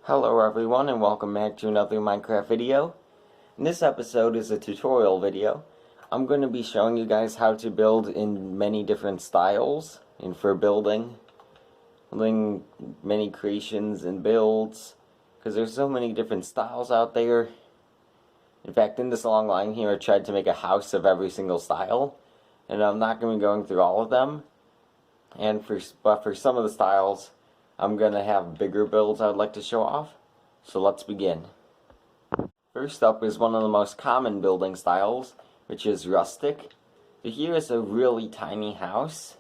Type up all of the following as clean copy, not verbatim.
Hello everyone and welcome back to another Minecraft video. This episode is a tutorial video. I'm going to be showing you guys how to build in many different styles and for building many creations and builds, because there's so many different styles out there. In fact, in this long line here I tried to make a house of every single style, and I'm not going to be going through all of them. But for some of the styles I'm going to have bigger builds I would like to show off, so let's begin. First up is one of the most common building styles, which is rustic. So here is a really tiny house.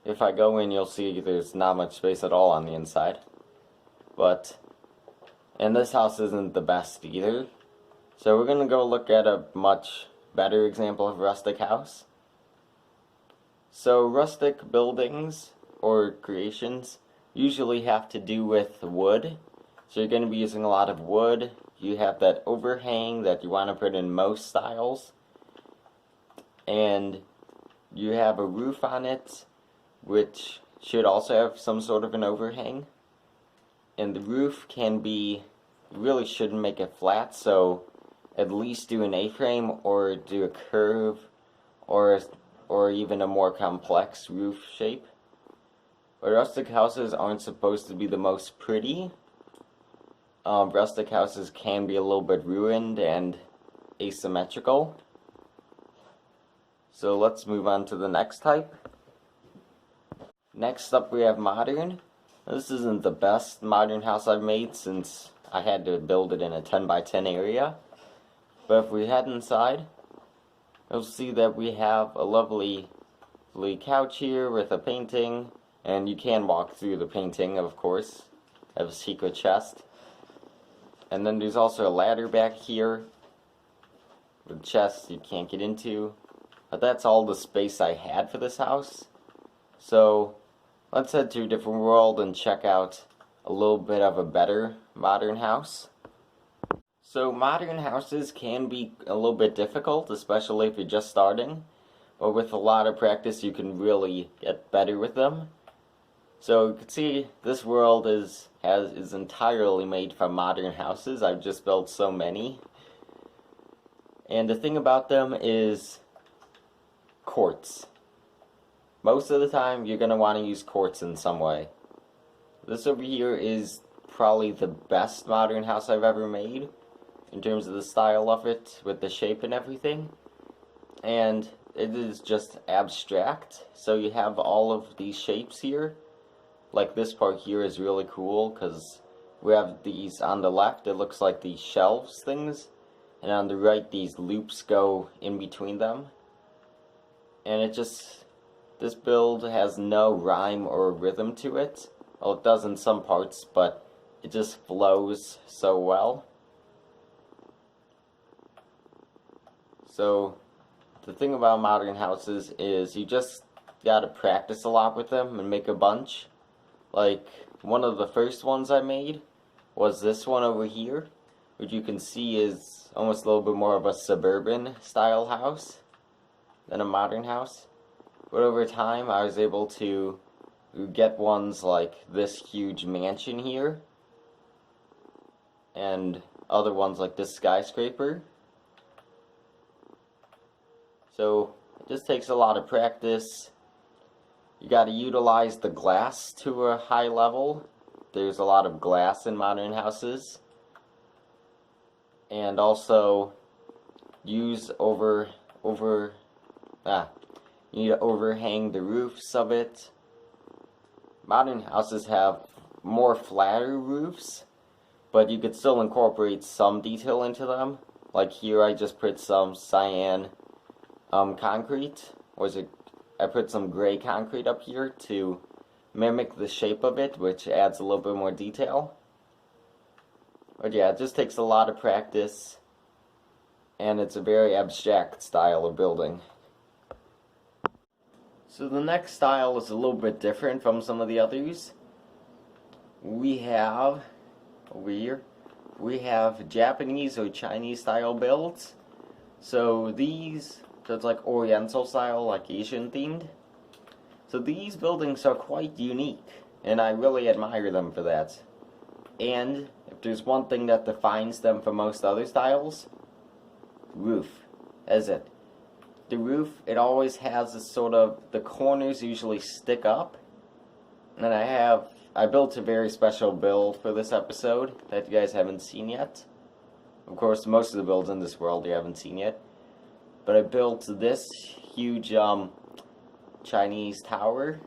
If I go in, you'll see there's not much space at all on the inside. And this house isn't the best either. So we're going to go look at a much better example of rustic house. So rustic buildings or creations usually have to do with wood. So you're going to be using a lot of wood. You have that overhang that you want to put in most styles. And you have a roof on it, which should also have some sort of an overhang. And the roof can be, you really shouldn't make it flat, so at least do an A-frame or do a curve or even a more complex roof shape. But rustic houses aren't supposed to be the most pretty. Rustic houses can be a little bit ruined and asymmetrical. So let's move on to the next type. Next up we have modern. This isn't the best modern house I've made since I had to build it in a 10 by 10 area. But if we head inside, you'll see that we have a lovely couch here with a painting. And you can walk through the painting, of course. I have a secret chest. And then there's also a ladder back here with chests you can't get into. But that's all the space I had for this house. So let's head to a different world and check out a little bit of a better modern house. So modern houses can be a little bit difficult, especially if you're just starting. But with a lot of practice you can really get better with them. So you can see this world is entirely made from modern houses. I've just built so many. And the thing about them is quartz. Most of the time you're going to want to use quartz in some way. This over here is probably the best modern house I've ever made in terms of the style of it with the shape and everything. And it is just abstract. So you have all of these shapes here. Like this part here is really cool because we have these on the left, it looks like these shelves things, and on the right these loops go in between them. And this build has no rhyme or rhythm to it. Well, it does in some parts, but it just flows so well. So the thing about modern houses is you just gotta practice a lot with them and make a bunch. Like, one of the first ones I made was this one over here, which you can see is almost a little bit more of a suburban style house than a modern house. But over time I was able to get ones like this huge mansion here, and other ones like this skyscraper. So it just takes a lot of practice. You got to utilize the glass to a high level. There's a lot of glass in modern houses. And also use you need to overhang the roofs of it. Modern houses have more flatter roofs, but you could still incorporate some detail into them. Like here I just put some cyan concrete, I put some gray concrete up here to mimic the shape of it, which adds a little bit more detail. But yeah, it just takes a lot of practice, and it's a very abstract style of building. So the next style is a little bit different from some of the others. We have, over here, we have Japanese or Chinese style builds. So it's like Oriental style, like Asian themed. So these buildings are quite unique, and I really admire them for that. And if there's one thing that defines them from most other styles, roof. Is it? The roof, it always has this sort of, the corners usually stick up. And I built a very special build for this episode that you guys haven't seen yet. Of course, most of the builds in this world you haven't seen yet. But I built this huge Chinese tower.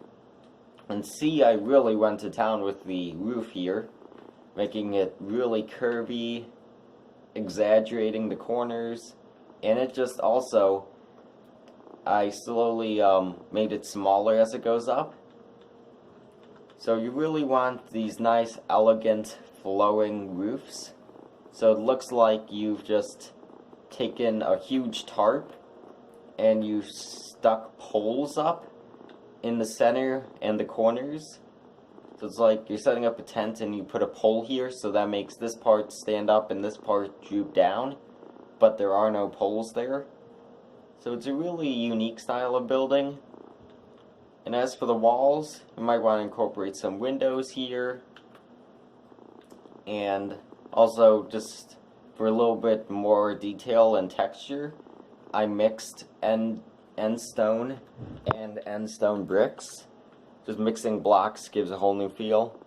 And see, I really went to town with the roof here, making it really curvy, exaggerating the corners. And it just also, I slowly made it smaller as it goes up. So you really want these nice, elegant, flowing roofs. So it looks like you've just taken a huge tarp and you stuck poles up in the center and the corners. So it's like you're setting up a tent and you put a pole here, so that makes this part stand up and this part droop down, but there are no poles there. So it's a really unique style of building. And as for the walls, you might want to incorporate some windows here. And also, just for a little bit more detail and texture, I mixed end stone and end stone bricks. Just mixing blocks gives a whole new feel.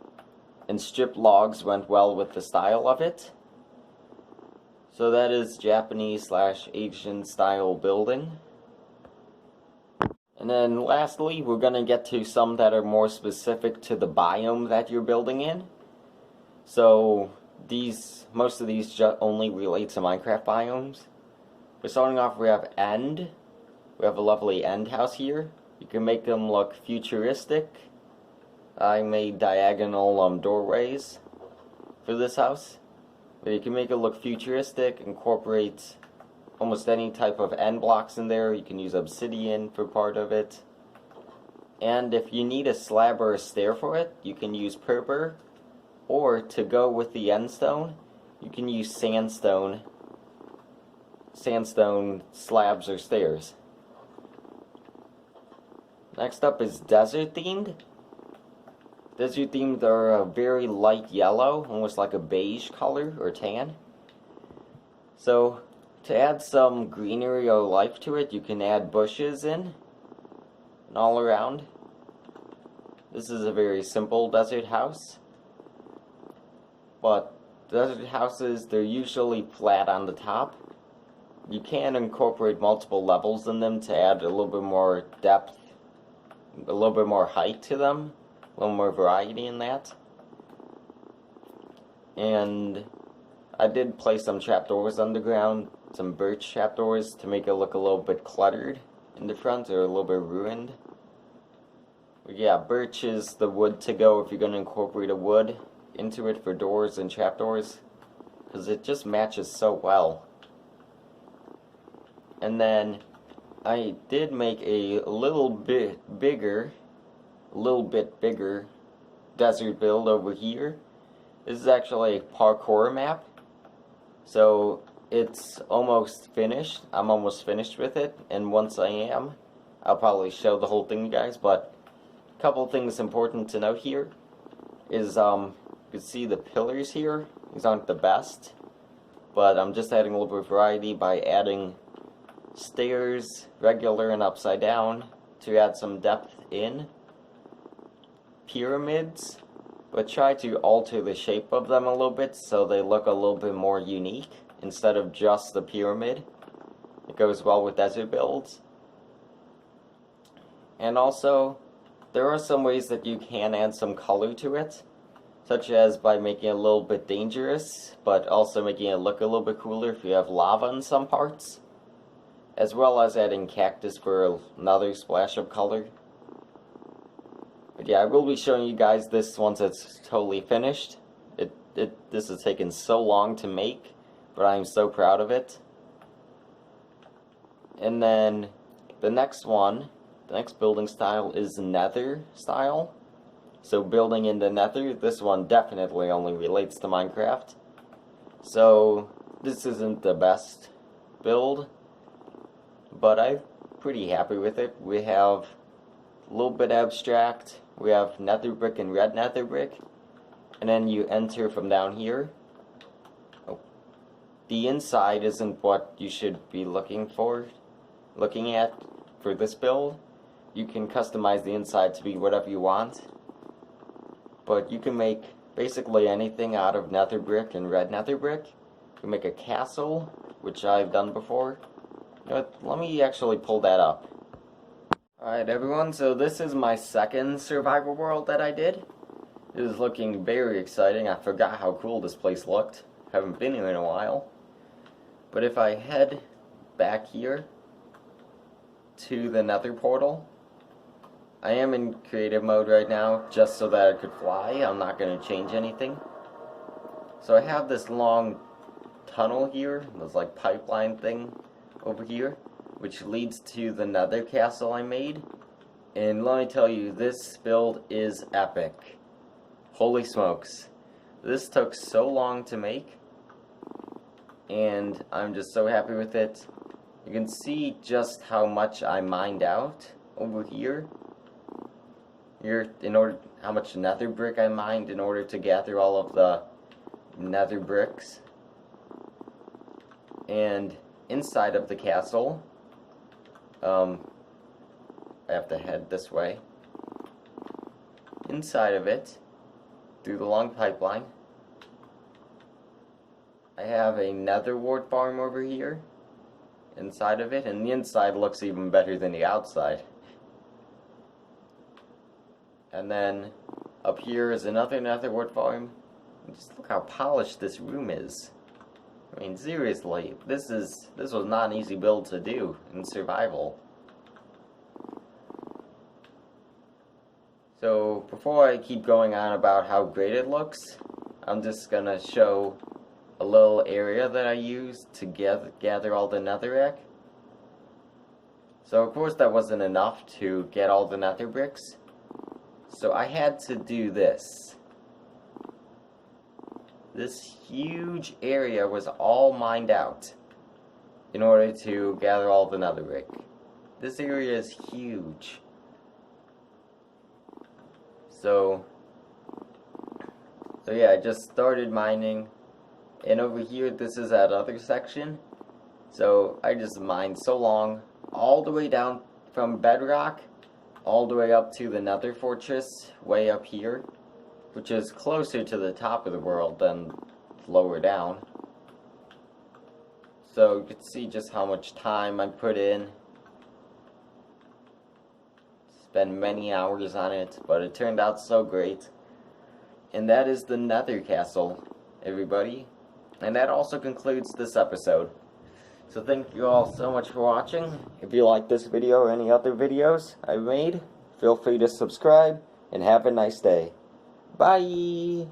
And stripped logs went well with the style of it. So that is Japanese/Asian style building. And then lastly, we're going to get to some that are more specific to the biome that you're building in. So most of these only relate to Minecraft biomes. But starting off, we have End. We have a lovely End house here. You can make them look futuristic. I made diagonal doorways for this house. But you can make it look futuristic, incorporate almost any type of end blocks in there. You can use obsidian for part of it. And if you need a slab or a stair for it, you can use purpur. Or to go with the end stone, you can use sandstone slabs or stairs. Next up is desert themed. Desert themed are a very light yellow, almost like a beige color or tan. So to add some greenery or life to it, you can add bushes in and all around. This is a very simple desert house. But desert houses, they're usually flat on the top. You can incorporate multiple levels in them to add a little bit more depth, a little bit more height to them, a little more variety in that. And I did place some trapdoors underground, some birch trapdoors to make it look a little bit cluttered in the front, or a little bit ruined. But yeah, birch is the wood to go if you're going to incorporate a wood into it for doors and trapdoors, because it just matches so well. And then I did make a little bit bigger desert build over here. This is actually a parkour map, so it's almost finished. I'm almost finished with it, and once I am, I'll probably show the whole thing, you guys. But a couple things important to note here is you can see the pillars here. These aren't the best, but I'm just adding a little bit of variety by adding stairs, regular and upside down, to add some depth in. Pyramids, but try to alter the shape of them a little bit so they look a little bit more unique instead of just the pyramid. It goes well with desert builds. And also, there are some ways that you can add some color to it, such as by making it a little bit dangerous, but also making it look a little bit cooler if you have lava in some parts, as well as adding cactus for another splash of color. But yeah, I will be showing you guys this once it's totally finished. This has taken so long to make, but I'm so proud of it. And then the next building style is Nether style. So building in the Nether, this one definitely only relates to Minecraft. So this isn't the best build, but I'm pretty happy with it. We have a little bit abstract. We have nether brick and red nether brick, and then you enter from down here. the inside isn't what you should be looking at for this build. You can customize the inside to be whatever you want, but you can make basically anything out of nether brick and red nether brick. You can make a castle, which I've done before. Let me actually pull that up. Alright everyone, so this is my second survival world that I did. It is looking very exciting. I forgot how cool this place looked. Haven't been here in a while. But if I head back here to the nether portal, I am in creative mode right now just so that I could fly. I'm not going to change anything. So I have this long tunnel here, this like pipeline thing over here, which leads to the nether castle I made. And let me tell you, this build is epic. Holy smokes. This took so long to make, and I'm just so happy with it. You can see just how much I mined out over here. How much nether brick I mined in order to gather all of the nether bricks. And inside of the castle, I have to head this way. Inside of it, through the long pipeline, I have a nether wart farm over here inside of it, and the inside looks even better than the outside. And then up here is another nether wart farm. Just look how polished this room is. I mean, seriously, this was not an easy build to do in survival. So before I keep going on about how great it looks, I'm just gonna show a little area that I used to gather all the netherrack. So of course that wasn't enough to get all the nether bricks, so I had to do this. This huge area was all mined out in order to gather all the nether brick. This area is huge. So yeah, I just started mining, and over here this is that other section. So I just mined so long, all the way down from bedrock, all the way up to the nether fortress, way up here, which is closer to the top of the world than lower down. So you can see just how much time I put in. Spent many hours on it, but it turned out so great. And that is the nether castle, everybody. And that also concludes this episode. So thank you all so much for watching. If you like this video or any other videos I've made, feel free to subscribe, and have a nice day. Bye!